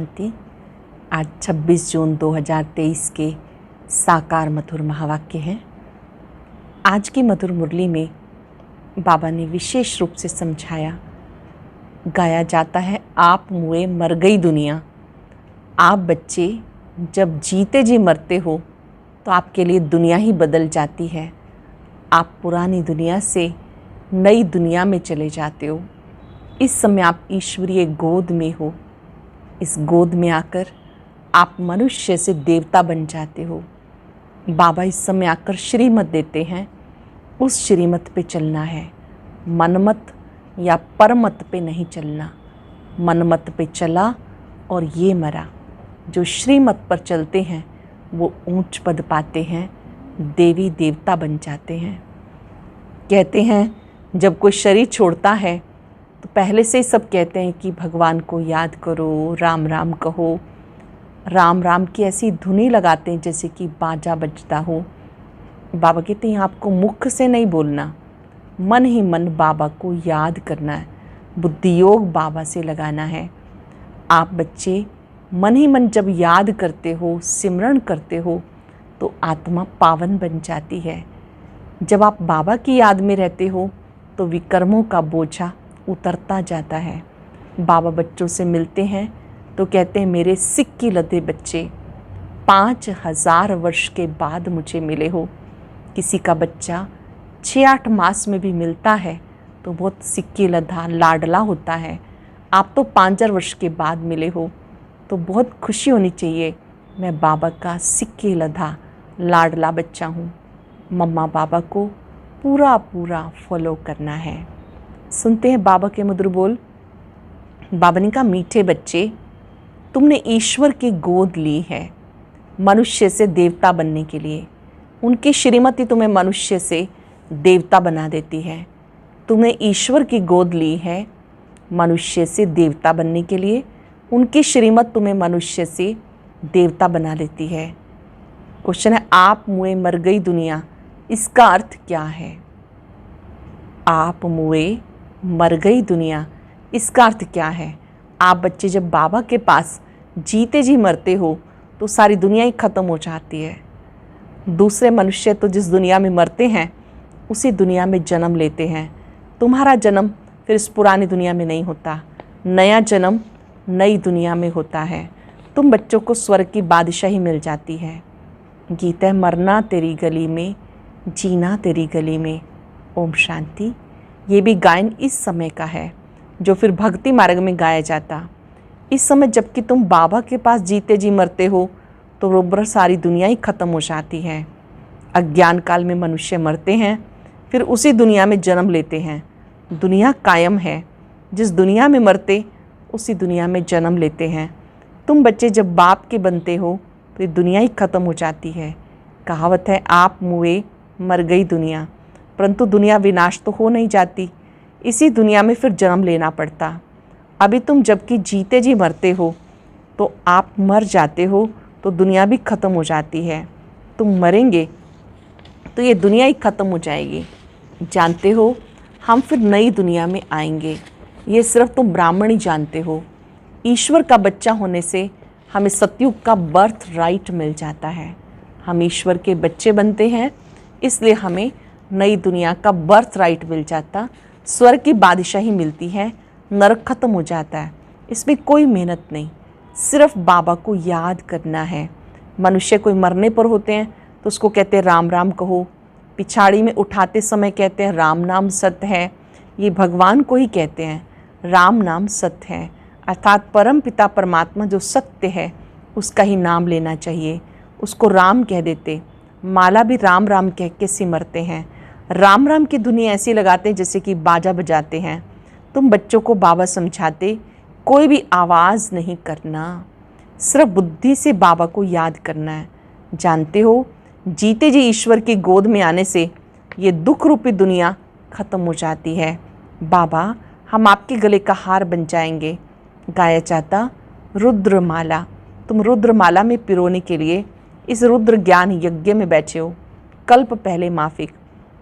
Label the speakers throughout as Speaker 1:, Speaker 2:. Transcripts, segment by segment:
Speaker 1: शांति। आज 26 जून 2023 के साकार मधुर महावाक्य हैं। आज की मधुर मुरली में बाबा ने विशेष रूप से समझाया, गाया जाता है, आप मुए मर गई दुनिया। आप बच्चे जब जीते जी मरते हो तो आपके लिए दुनिया ही बदल जाती है। आप पुरानी दुनिया से नई दुनिया में चले जाते हो। इस समय आप ईश्वरीय गोद में हो। इस गोद में आकर आप मनुष्य से देवता बन जाते हो। बाबा इस समय आकर श्रीमत देते हैं, उस श्रीमत पे चलना है। मनमत या परमत पे नहीं चलना। मनमत पे चला और ये मरा। जो श्रीमत पर चलते हैं वो ऊंच पद पाते हैं, देवी देवता बन जाते हैं। कहते हैं जब कोई शरीर छोड़ता है तो पहले से ही सब कहते हैं कि भगवान को याद करो, राम राम कहो। राम राम की ऐसी धुनी लगाते हैं जैसे कि बाजा बजता हो। बाबा कहते हैं आपको मुख से नहीं बोलना, मन ही मन बाबा को याद करना है, बुद्धि योग बाबा से लगाना है। आप बच्चे मन ही मन जब याद करते हो, सिमरण करते हो तो आत्मा पावन बन जाती है। जब आप बाबा की याद में रहते हो तो विकर्मों का बोझा उतरता जाता है। बाबा बच्चों से मिलते हैं तो कहते हैं मेरे सिक्की लदे बच्चे 5000 वर्ष के बाद मुझे मिले हो। किसी का बच्चा 6-8 मास में भी मिलता है तो बहुत सिक्की लदा लाडला होता है। आप तो 5 वर्ष के बाद मिले हो तो बहुत खुशी होनी चाहिए, मैं बाबा का सिक्की लदा लाडला बच्चा हूँ। मम्मा बाबा को पूरा पूरा फॉलो करना है। सुनते हैं बाबा के मधुर बोल। बाबा ने कहा, मीठे बच्चे, तुमने ईश्वर की गोद ली है मनुष्य से देवता बनने के लिए। उनकी श्रीमती तुम्हें मनुष्य से देवता बना देती है। तुमने ईश्वर की गोद ली है मनुष्य से देवता बनने के लिए। उनकी श्रीमत तुम्हें मनुष्य से देवता बना देती है। क्वेश्चन है, आप मुए मर गई दुनिया, इसका अर्थ क्या है? आप मुए मर गई दुनिया, इसका अर्थ क्या है? आप बच्चे जब बाबा के पास जीते जी मरते हो तो सारी दुनिया ही ख़त्म हो जाती है। दूसरे मनुष्य तो जिस दुनिया में मरते हैं उसी दुनिया में जन्म लेते हैं। तुम्हारा जन्म फिर इस पुरानी दुनिया में नहीं होता, नया जन्म नई दुनिया में होता है। तुम बच्चों को स्वर्ग की बादशाही मिल जाती है। गीत है, मरना तेरी गली में, जीना तेरी गली में। ओम शांति। ये भी गायन इस समय का है जो फिर भक्ति मार्ग में गाया जाता। इस समय जबकि तुम बाबा के पास जीते जी मरते हो तो बरोबर सारी दुनिया ही ख़त्म हो जाती है। अज्ञान काल में मनुष्य मरते हैं, फिर उसी दुनिया में जन्म लेते हैं। दुनिया कायम है, जिस दुनिया में मरते उसी दुनिया में जन्म लेते हैं। तुम बच्चे जब बाप के बनते हो तो ये दुनिया ही ख़त्म हो जाती है। कहावत है, आप मुए मर गई दुनिया, परंतु दुनिया विनाश तो हो नहीं जाती, इसी दुनिया में फिर जन्म लेना पड़ता। अभी तुम जबकि जीते जी मरते हो तो आप मर जाते हो तो दुनिया भी ख़त्म हो जाती है। तुम मरेंगे तो ये दुनिया ही ख़त्म हो जाएगी। जानते हो, हम फिर नई दुनिया में आएंगे, ये सिर्फ तुम ब्राह्मण ही जानते हो। ईश्वर का बच्चा होने से हमें सतयुग का बर्थ राइट मिल जाता है। हम ईश्वर के बच्चे बनते हैं, इसलिए हमें नई दुनिया का बर्थ राइट मिल जाता। स्वर्ग की बादशाही मिलती है, नरक खत्म हो जाता है। इसमें कोई मेहनत नहीं, सिर्फ बाबा को याद करना है। मनुष्य कोई मरने पर होते हैं तो उसको कहते हैं राम राम कहो। पिछाड़ी में उठाते समय कहते हैं राम नाम सत्य है। ये भगवान को ही कहते हैं, राम नाम सत्य है, अर्थात परम पिता परमात्मा जो सत्य है उसका ही नाम लेना चाहिए। उसको राम कह देते। माला भी राम राम कह के सिमरते हैं। राम राम की धुनी ऐसी लगाते हैं जैसे कि बाजा बजाते हैं। तुम बच्चों को बाबा समझाते, कोई भी आवाज़ नहीं करना, सिर्फ बुद्धि से बाबा को याद करना है। जानते हो, जीते जी ईश्वर की गोद में आने से ये दुख रूपी दुनिया ख़त्म हो जाती है। बाबा, हम आपके गले का हार बन जाएंगे। गाया जाता, रुद्रमाला। तुम रुद्रमाला में पिरोने के लिए इस रुद्र ज्ञान यज्ञ में बैठे हो। कल्प पहले माफिक,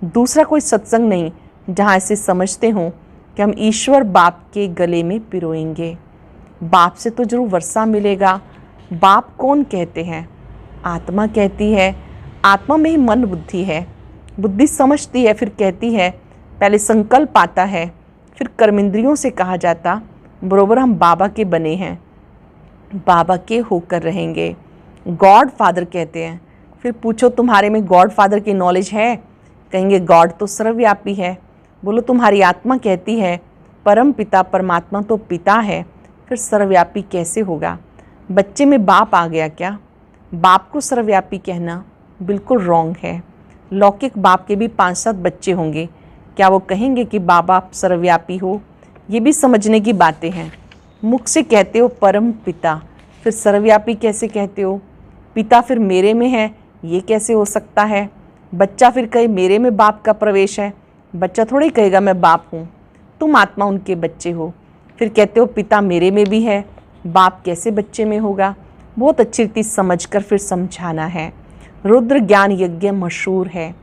Speaker 1: दूसरा कोई सत्संग नहीं जहाँ ऐसे समझते हो कि हम ईश्वर बाप के गले में पिरोएंगे। बाप से तो जरूर वर्षा मिलेगा। बाप कौन कहते हैं? आत्मा कहती है। आत्मा में ही मन बुद्धि है। बुद्धि समझती है, फिर कहती है। पहले संकल्प आता है, फिर कर्मेंद्रियों से कहा जाता बरोबर हम बाबा के बने हैं, बाबा के होकर रहेंगे। गॉड फादर कहते हैं। फिर पूछो तुम्हारे में गॉड फादर की नॉलेज है? कहेंगे गॉड तो सर्वव्यापी है। बोलो तुम्हारी आत्मा कहती है परम पिता परमात्मा तो पिता है, फिर सर्वव्यापी कैसे होगा? बच्चे में बाप आ गया क्या? बाप को सर्वव्यापी कहना बिल्कुल रॉन्ग है। लौकिक बाप के भी 5-7 बच्चे होंगे, क्या वो कहेंगे कि बाबा सर्वव्यापी हो? ये भी समझने की बातें हैं। मुख से कहते हो परम पिता, फिर सर्वव्यापी कैसे कहते हो? पिता फिर मेरे में है, ये कैसे हो सकता है? बच्चा फिर कहे मेरे में बाप का प्रवेश है। बच्चा थोड़ी कहेगा मैं बाप हूँ, तुम आत्मा उनके बच्चे हो। फिर कहते हो पिता मेरे में भी है, बाप कैसे बच्चे में होगा? बहुत अच्छी रीति समझ कर फिर समझाना है। रुद्र ज्ञान यज्ञ मशहूर है।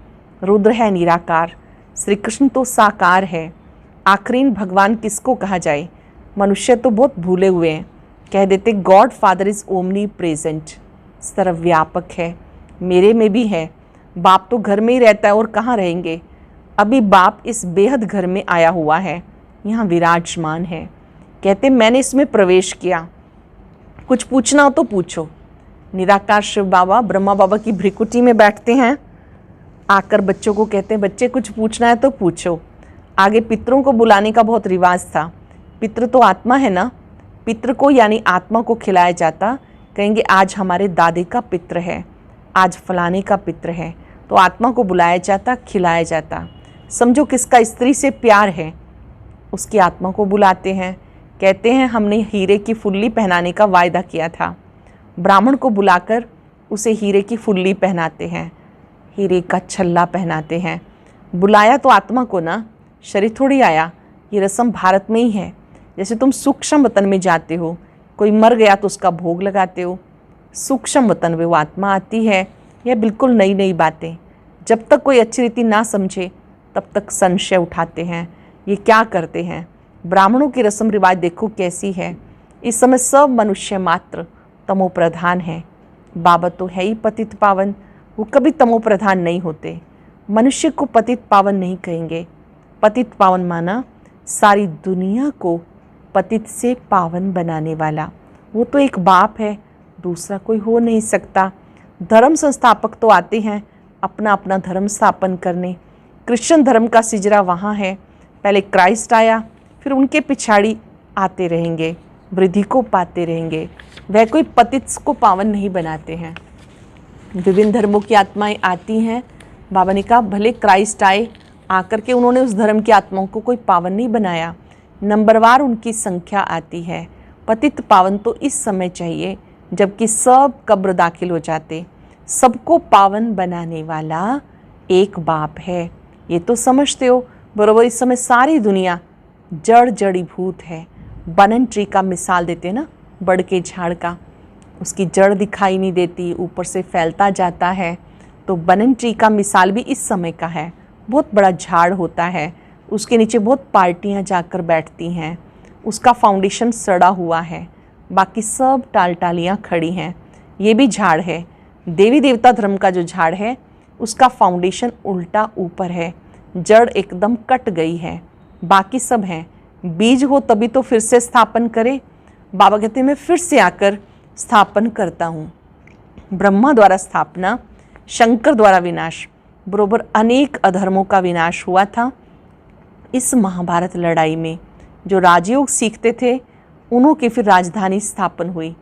Speaker 1: रुद्र है निराकार, श्री कृष्ण तो साकार है। आखिरीन भगवान किसको कहा जाए? मनुष्य तो बहुत भूले हुए हैं, कह देते God father is omni present, सर्वव्यापक है, मेरे में भी है। बाप तो घर में ही रहता है और कहाँ रहेंगे? अभी बाप इस बेहद घर में आया हुआ है, यहाँ विराजमान है। कहते मैंने इसमें प्रवेश किया, कुछ पूछना हो तो पूछो। निराकार शिव बाबा ब्रह्मा बाबा की भ्रिकुटी में बैठते हैं, आकर बच्चों को कहते हैं बच्चे कुछ पूछना है तो पूछो। आगे पितरों को बुलाने का बहुत रिवाज था। पितृ तो आत्मा है ना, पितृ को यानी आत्मा को खिलाया जाता। कहेंगे आज हमारे दादे का पितृ है, आज फलाने का पितृ है, तो आत्मा को बुलाया जाता, खिलाया जाता। समझो किसका स्त्री से प्यार है, उसकी आत्मा को बुलाते हैं। कहते हैं हमने हीरे की फुल्ली पहनाने का वायदा किया था, ब्राह्मण को बुलाकर उसे हीरे की फुल्ली पहनाते हैं, हीरे का छल्ला पहनाते हैं। बुलाया तो आत्मा को ना, शरीर थोड़ी आया। ये रस्म भारत में ही है। जैसे तुम सूक्ष्म वतन में जाते हो, कोई मर गया तो उसका भोग लगाते हो, सूक्ष्म वतन में वो आत्मा आती है। यह बिल्कुल नई नई बातें, जब तक कोई अच्छी रीति ना समझे तब तक संशय उठाते हैं। ये क्या करते हैं? ब्राह्मणों की रस्म रिवाज देखो कैसी है। इस समय सब मनुष्य मात्र तमो प्रधान है। बाबा तो है ही पतित पावन, वो कभी तमो प्रधान नहीं होते। मनुष्य को पतित पावन नहीं कहेंगे। पतित पावन माना सारी दुनिया को पतित से पावन बनाने वाला, वो तो एक बाप है, दूसरा कोई हो नहीं सकता। धर्म संस्थापक तो आते हैं अपना अपना धर्म स्थापन करने। क्रिश्चियन धर्म का सिजरा वहाँ है, पहले क्राइस्ट आया, फिर उनके पिछाड़ी आते रहेंगे, वृद्धि को पाते रहेंगे। वह कोई पतित को पावन नहीं बनाते हैं। विभिन्न धर्मों की आत्माएं आती हैं। बाबा ने कहा भले क्राइस्ट आए, आकर के उन्होंने उस धर्म की आत्माओं को कोई पावन नहीं बनाया, नंबरवार उनकी संख्या आती है। पतित पावन तो इस समय चाहिए जबकि सब कब्र दाखिल हो जाते। सबको पावन बनाने वाला एक बाप है, ये तो समझते हो बरोबर। इस समय सारी दुनिया जड़ जड़ीभूत है। बनन ट्री का मिसाल देते हैं ना, बड़ के झाड़ का, उसकी जड़ दिखाई नहीं देती, ऊपर से फैलता जाता है। तो बनन ट्री का मिसाल भी इस समय का है। बहुत बड़ा झाड़ होता है, उसके नीचे बहुत पार्टियां जाकर बैठती हैं, उसका फाउंडेशन सड़ा हुआ है, बाकी सब टालियाँ खड़ी हैं। ये भी झाड़ है। देवी देवता धर्म का जो झाड़ है उसका फाउंडेशन उल्टा ऊपर है, जड़ एकदम कट गई है, बाकी सब हैं। बीज हो तभी तो फिर से स्थापन करे। बाबा कहते हैं मैं फिर से आकर स्थापन करता हूँ। ब्रह्मा द्वारा स्थापना, शंकर द्वारा विनाश, बरोबर अनेक अधर्मों का विनाश हुआ था। इस महाभारत लड़ाई में जो राजयोग सीखते थे उन्हों की फिर राजधानी स्थापन हुई।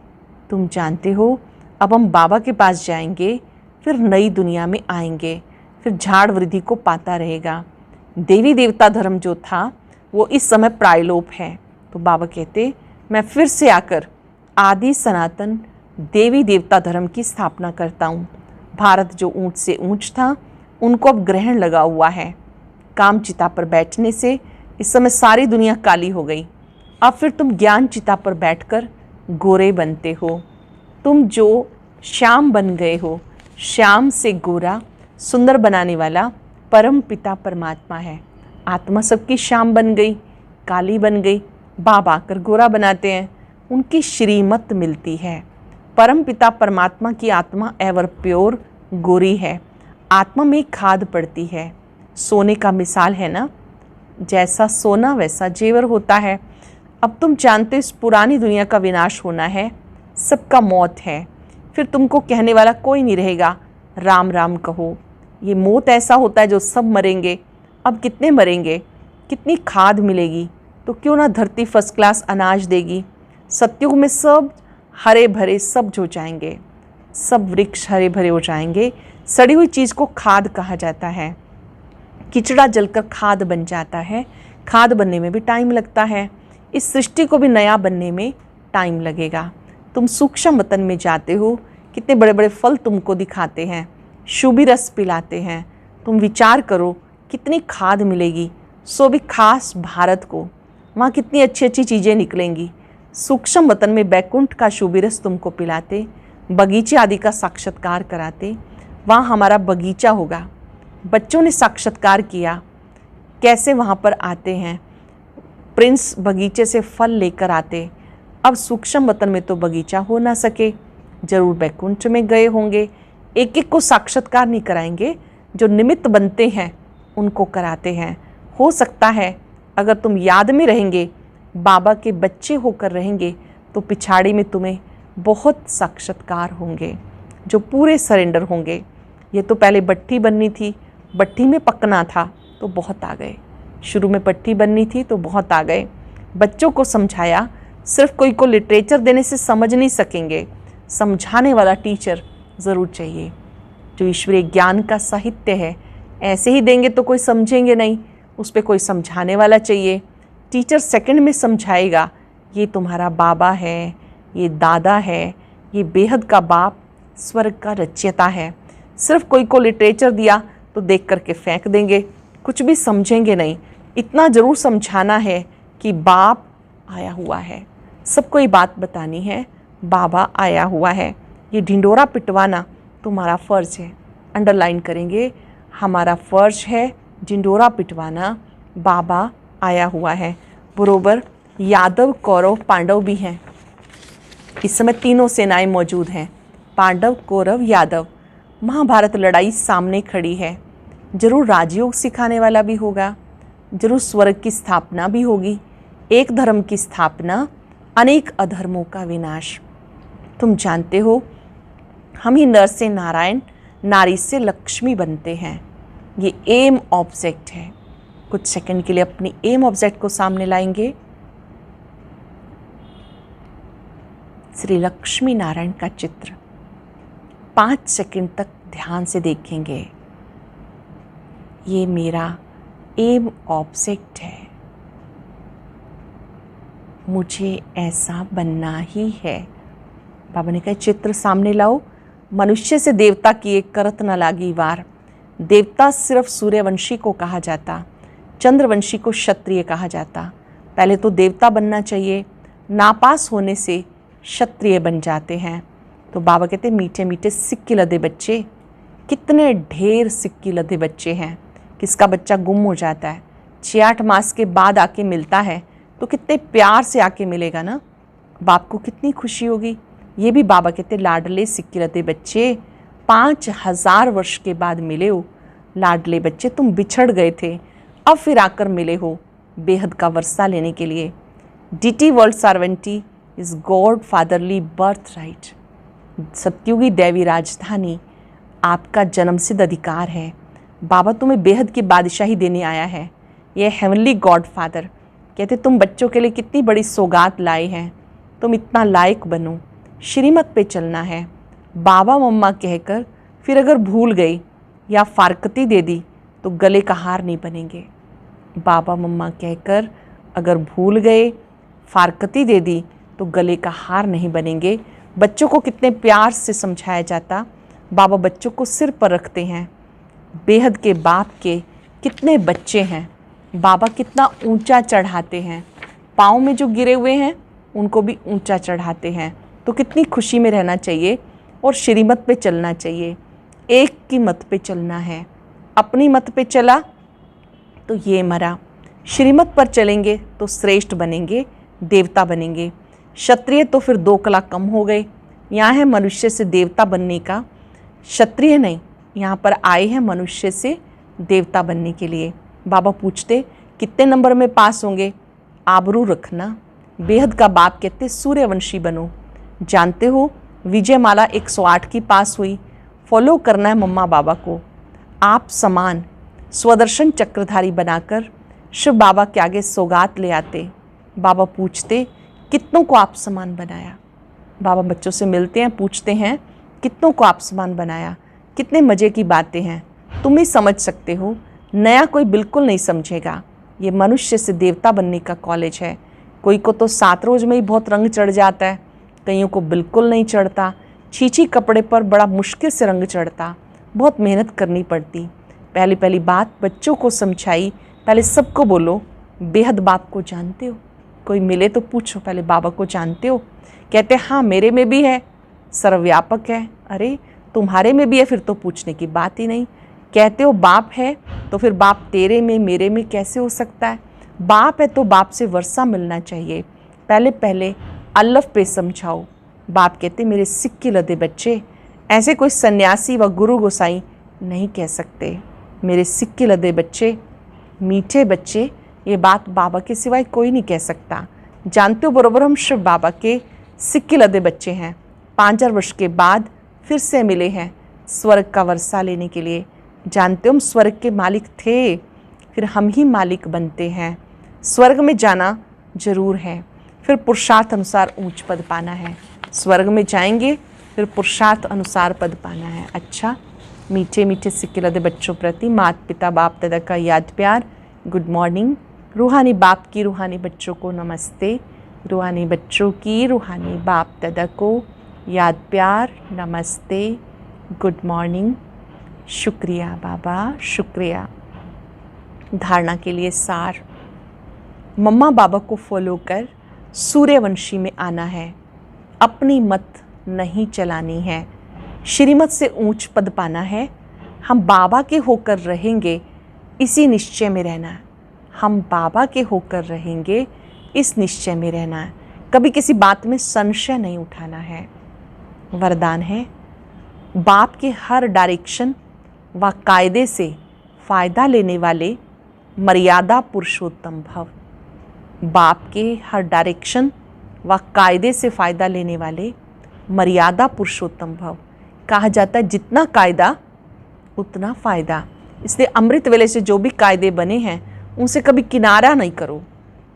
Speaker 1: तुम जानते हो अब हम बाबा के पास जाएंगे, फिर नई दुनिया में आएंगे, फिर झाड़ वृद्धि को पाता रहेगा। देवी देवता धर्म जो था वो इस समय प्रायलोप है। तो बाबा कहते मैं फिर से आकर आदि सनातन देवी देवता धर्म की स्थापना करता हूँ। भारत जो ऊंच से ऊंच था उनको अब ग्रहण लगा हुआ है। काम चिता पर बैठने से इस समय सारी दुनिया काली हो गई। अब फिर तुम ज्ञान चिता पर बैठकर गोरे बनते हो। तुम जो श्याम बन गए हो, श्याम से गोरा सुंदर बनाने वाला परम पिता परमात्मा है। आत्मा सबकी श्याम बन गई, काली बन गई, बाबा आकर गोरा बनाते हैं। उनकी श्रीमत मिलती है। परम पिता परमात्मा की आत्मा एवर प्योर गोरी है, आत्मा में खाद पड़ती है। सोने का मिसाल है ना, जैसा सोना वैसा जेवर होता है। अब तुम जानते इस पुरानी दुनिया का विनाश होना है, सबका मौत है, फिर तुमको कहने वाला कोई नहीं रहेगा, राम राम कहो। ये मौत ऐसा होता है जो सब मरेंगे। अब कितने मरेंगे, कितनी खाद मिलेगी, तो क्यों ना धरती फर्स्ट क्लास अनाज देगी। सत्युग में सब हरे भरे सब्ज हो जाएंगे, सब वृक्ष हरे भरे हो जाएंगे। सड़ी हुई चीज़ को खाद कहा जाता है। किचड़ा जलकर खाद बन जाता है। खाद बनने में भी टाइम लगता है। इस सृष्टि को भी नया बनने में टाइम लगेगा। तुम सूक्ष्म वतन में जाते हो, कितने बड़े बड़े फल तुमको दिखाते हैं, शुभी रस पिलाते हैं। तुम विचार करो कितनी खाद मिलेगी, सो भी खास भारत को। वहाँ कितनी अच्छी अच्छी चीज़ें निकलेंगी। सूक्ष्म वतन में बैकुंठ का शुभी रस तुमको पिलाते, बगीचे आदि का साक्षात्कार कराते। वहाँ हमारा बगीचा होगा। बच्चों ने साक्षात्कार किया, कैसे वहाँ पर आते हैं, प्रिंस बगीचे से फल लेकर आते। अब सूक्ष्म वतन में तो बगीचा हो ना सके, जरूर बैकुंठ में गए होंगे। एक एक को साक्षात्कार नहीं कराएंगे, जो निमित्त बनते हैं उनको कराते हैं। हो सकता है अगर तुम याद में रहेंगे, बाबा के बच्चे होकर रहेंगे, तो पिछाड़ी में तुम्हें बहुत साक्षात्कार होंगे जो पूरे सरेंडर होंगे। ये तो पहले भट्टी बननी थी, भट्टी में पकना था तो बहुत आ गए। शुरू में भट्टी बननी थी तो बहुत आ गए। बच्चों को समझाया, सिर्फ कोई को लिटरेचर देने से समझ नहीं सकेंगे, समझाने वाला टीचर ज़रूर चाहिए। जो ईश्वरीय ज्ञान का साहित्य है, ऐसे ही देंगे तो कोई समझेंगे नहीं, उस पर कोई समझाने वाला चाहिए। टीचर सेकंड में समझाएगा, ये तुम्हारा बाबा है, ये दादा है, ये बेहद का बाप, स्वर्ग का रचयिता है। सिर्फ कोई को लिटरेचर दिया तो देख करके फेंक देंगे, कुछ भी समझेंगे नहीं। इतना ज़रूर समझाना है कि बाप आया हुआ है, सबको ये बात बतानी है, बाबा आया हुआ है। ये ढिंडोरा पिटवाना तुम्हारा फ़र्ज है। अंडरलाइन करेंगे, हमारा फ़र्ज है ढिंडोरा पिटवाना, बाबा आया हुआ है। बरोबर यादव, कौरव, पांडव भी हैं। इस समय तीनों सेनाएं मौजूद हैं, पांडव, कौरव, यादव। महाभारत लड़ाई सामने खड़ी है। जरूर राजयोग सिखाने वाला भी होगा, जरूर स्वर्ग की स्थापना भी होगी। एक धर्म की स्थापना, अनेक अधर्मों का विनाश। तुम जानते हो, हम ही नर से नारायण, नारी से लक्ष्मी बनते हैं। ये एम ऑब्जेक्ट है। कुछ सेकंड के लिए अपनी एम ऑब्जेक्ट को सामने लाएंगे। श्री लक्ष्मी नारायण का चित्र 5 सेकंड तक ध्यान से देखेंगे। ये मेरा एम ऑब्जेक्ट है, मुझे ऐसा बनना ही है। बाबा ने कहा चित्र सामने लाओ। मनुष्य से देवता की एक करत न लागी वार। देवता सिर्फ सूर्यवंशी को कहा जाता, चंद्रवंशी को क्षत्रिय कहा जाता। पहले तो देवता बनना चाहिए, नापास होने से क्षत्रिय बन जाते हैं। तो बाबा कहते मीठे मीठे सिक्के लदे बच्चे, कितने ढेर सिक्के लदे बच्चे हैं। किसका बच्चा गुम हो जाता है, 6-8 मास के बाद आके मिलता है, तो कितने प्यार से आके मिलेगा ना, बाप को कितनी खुशी होगी। ये भी बाबा कहते लाडले सिक्के लदे बच्चे, 5000 वर्ष के बाद मिले हो। लाडले बच्चे, तुम बिछड़ गए थे, अब फिर आकर मिले हो बेहद का वर्षा लेने के लिए। Deity world sovereignty is God fatherly birthright. सत्युगी दैवी राजधानी आपका जन्मसिद्ध अधिकार है। बाबा तुम्हें बेहद की बादशाही देने आया है। यह हेवनली गॉड फादर कहते तुम बच्चों के लिए कितनी बड़ी सौगात लाए हैं, तुम इतना लायक बनो। श्रीमत पे चलना है। बाबा मम्मा कहकर फिर अगर भूल गई या फारकती दे दी तो गले का हार नहीं बनेंगे। बाबा मम्मा कहकर अगर भूल गए, फारकती दे दी तो गले का हार नहीं बनेंगे। बच्चों को कितने प्यार से समझाया जाता। बाबा बच्चों को सिर पर रखते हैं। बेहद के बाप के कितने बच्चे हैं, बाबा कितना ऊंचा चढ़ाते हैं। पाँव में जो गिरे हुए हैं उनको भी ऊंचा चढ़ाते हैं। तो कितनी खुशी में रहना चाहिए और श्रीमत पे चलना चाहिए। एक की मत पे चलना है। अपनी मत पे चला तो ये मरा। श्रीमत पर चलेंगे तो श्रेष्ठ बनेंगे, देवता बनेंगे। क्षत्रिय तो फिर 2 कला कम हो गए। यहाँ है मनुष्य से देवता बनने का, क्षत्रिय नहीं, यहाँ पर आए हैं मनुष्य से देवता बनने के लिए। बाबा पूछते कितने नंबर में पास होंगे? आबरू रखना। बेहद का बाप कहते सूर्यवंशी बनो। जानते हो विजयमाला 108 की पास हुई। फॉलो करना है मम्मा बाबा को। आप समान स्वदर्शन चक्रधारी बनाकर शिव बाबा के आगे सौगात ले आते। बाबा पूछते कितनों को आप समान बनाया? बाबा बच्चों से मिलते हैं, पूछते हैं कितनों को आप समान बनाया? कितने मज़े की बातें हैं, तुम ही समझ सकते हो, नया कोई बिल्कुल नहीं समझेगा। ये मनुष्य से देवता बनने का कॉलेज है। कोई को तो 7 रोज में ही बहुत रंग चढ़ जाता है, कईयों को बिल्कुल नहीं चढ़ता। छीछी कपड़े पर बड़ा मुश्किल से रंग चढ़ता, बहुत मेहनत करनी पड़ती। पहली पहली बात बच्चों को समझाई, पहले सबको बोलो बेहद बाप को जानते हो? कोई मिले तो पूछो पहले बाबा को जानते हो? कहते हाँ मेरे में भी है, सर्वव्यापक है। अरे तुम्हारे में भी है, फिर तो पूछने की बात ही नहीं। कहते हो बाप है तो फिर बाप तेरे में मेरे में कैसे हो सकता है? बाप है तो बाप से वर्षा मिलना चाहिए। पहले पहले अल्लफ पे समझाओ। बाप कहते मेरे सिक्के लदे बच्चे, ऐसे कोई सन्यासी व गुरु गोसाई नहीं कह सकते। मेरे सिक्के लदे बच्चे, मीठे बच्चे, ये बात बाबा के सिवाय कोई नहीं कह सकता। जानते हो बरोबर हम शिव बाबा के सिक्के लदे बच्चे हैं। 5000 वर्ष के बाद फिर से मिले हैं स्वर्ग का वर्षा लेने के लिए। जानते हो हम स्वर्ग के मालिक थे, फिर हम ही मालिक बनते हैं। स्वर्ग में जाना जरूर है, फिर पुरुषार्थ अनुसार ऊंच पद पाना है। स्वर्ग में जाएंगे फिर पुरुषार्थ अनुसार पद पाना है। अच्छा, मीठे मीठे सिक्के लदे बच्चों प्रति माता पिता बाप दादा का याद प्यार। Good morning. रूहानी बाप की रूहानी बच्चों को नमस्ते। रूहानी बच्चों की रूहानी बाप दादा को याद प्यार, नमस्ते, गुड मॉर्निंग। शुक्रिया बाबा, शुक्रिया। धारणा के लिए सार, मम्मा बाबा को फॉलो कर सूर्यवंशी में आना है। अपनी मत नहीं चलानी है, श्रीमत से ऊंच पद पाना है। हम बाबा के होकर रहेंगे, इसी निश्चय में रहना है। हम बाबा के होकर रहेंगे, इस निश्चय में रहना है। कभी किसी बात में संशय नहीं उठाना है। वरदान है, बाप के हर डायरेक्शन व कायदे से फ़ायदा लेने वाले मर्यादा पुरुषोत्तम भव। बाप के हर डायरेक्शन व कायदे से फ़ायदा लेने वाले मर्यादा पुरुषोत्तम भव। कहा जाता है जितना कायदा उतना फ़ायदा। इसलिए अमृत वेले से जो भी कायदे बने हैं उनसे कभी किनारा नहीं करो।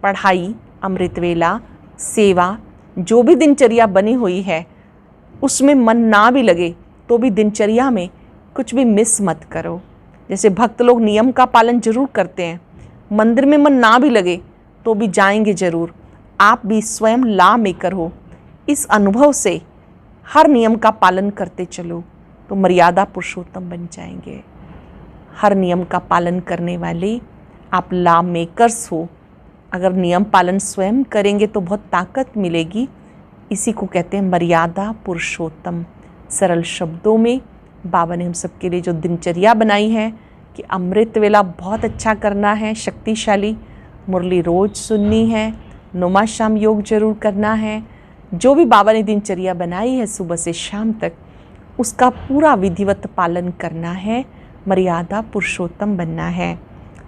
Speaker 1: पढ़ाई, अमृत वेला, सेवा, जो भी दिनचर्या बनी हुई है उसमें मन ना भी लगे तो भी दिनचर्या में कुछ भी मिस मत करो। जैसे भक्त लोग नियम का पालन जरूर करते हैं, मंदिर में मन ना भी लगे तो भी जाएंगे जरूर। आप भी स्वयं ला मेकर हो। इस अनुभव से हर नियम का पालन करते चलो तो मर्यादा पुरुषोत्तम बन जाएंगे। हर नियम का पालन करने वाले आप ला मेकर्स हो। अगर नियम पालन स्वयं करेंगे तो बहुत ताकत मिलेगी। इसी को कहते हैं मर्यादा पुरुषोत्तम। सरल शब्दों में बाबा ने हम सबके लिए जो दिनचर्या बनाई है कि अमृत वेला बहुत अच्छा करना है, शक्तिशाली, मुरली रोज़ सुननी है, नुमा शाम योग जरूर करना है। जो भी बाबा ने दिनचर्या बनाई है सुबह से शाम तक, उसका पूरा विधिवत पालन करना है, मर्यादा पुरुषोत्तम बनना है।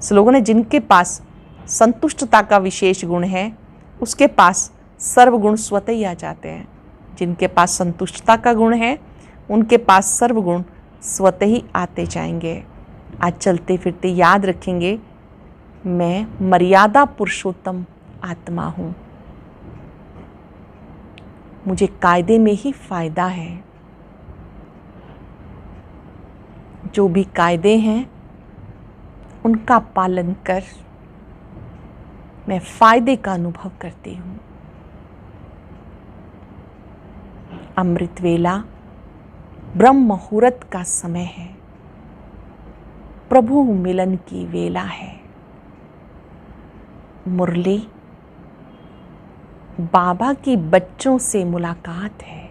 Speaker 1: स्लोगन है, जिनके पास संतुष्टता का विशेष गुण है उसके पास सर्वगुण स्वतः ही आ जाते हैं। जिनके पास संतुष्टता का गुण है उनके पास सर्वगुण स्वतः ही आते जाएंगे। आज चलते फिरते याद रखेंगे, मैं मर्यादा पुरुषोत्तम आत्मा हूँ, मुझे कायदे में ही फायदा है। जो भी कायदे हैं उनका पालन कर मैं फायदे का अनुभव करती हूँ। अमृत वेला ब्रह्म मुहूर्त का समय है, प्रभु मिलन की वेला है। मुरली बाबा की बच्चों से मुलाकात है।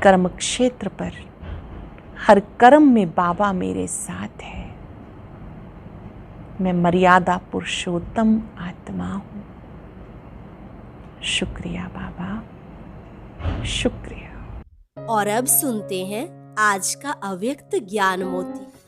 Speaker 1: कर्म क्षेत्र पर हर कर्म में बाबा मेरे साथ है। मैं मर्यादा पुरुषोत्तम आत्मा हूँ। शुक्रिया बाबा, शुक्रिया।
Speaker 2: और अब सुनते हैं आज का अव्यक्त ज्ञान मोती।